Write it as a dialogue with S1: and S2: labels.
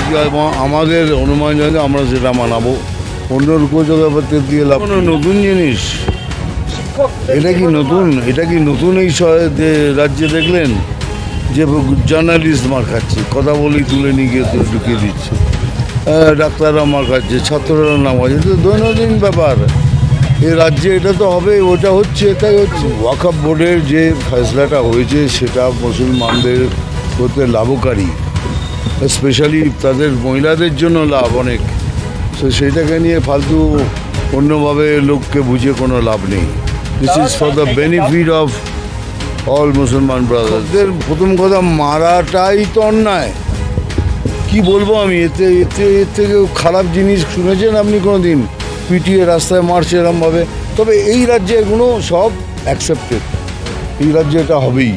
S1: আজকে আমাদের হনুমান জয়ন্তী আমরা সেটা মানাবো, অন্যর কোচো ব্যাপারতে দিয়ে লাভ। কোনো নতুন জিনিস এটা কি নতুন এই রাজ্যে দেখলেন যে জার্নালিস্ট মার খাচ্ছে, কথা বলেই তুলে নিয়ে গিয়ে ঢুকিয়ে দিচ্ছে, ডাক্তাররা মার খাচ্ছে, ছাত্ররা নাম আছে, তো দৈনন্দিন ব্যাপার এই রাজ্যে। এটা তো হবে, ওটা হচ্ছে, এটাই হচ্ছে। ওয়াকফ বোর্ডের যে ফয়সলাটা হয়েছে সেটা মুসলমানদের করতে লাভকারী, স্পেশালি তাদের মহিলাদের জন্য লাভ অনেক। তো সেইটাকে নিয়ে ফালতু অন্যভাবে লোককে বুঝিয়ে কোনো লাভ নেই। This is for the benefit of all মুসলমান ব্রাদারদের। প্রথম কথা, মারাটাই তো অন্যায়। কি বলবো আমি, এর থেকে খারাপ জিনিস শুনেছেন আপনি কোনো দিন? পিটিয়ে রাস্তায় মারছে এরমভাবে। তবে এই রাজ্যে এগুলো সব অ্যাকসেপ্টেড, এই রাজ্যে এটা হবেই।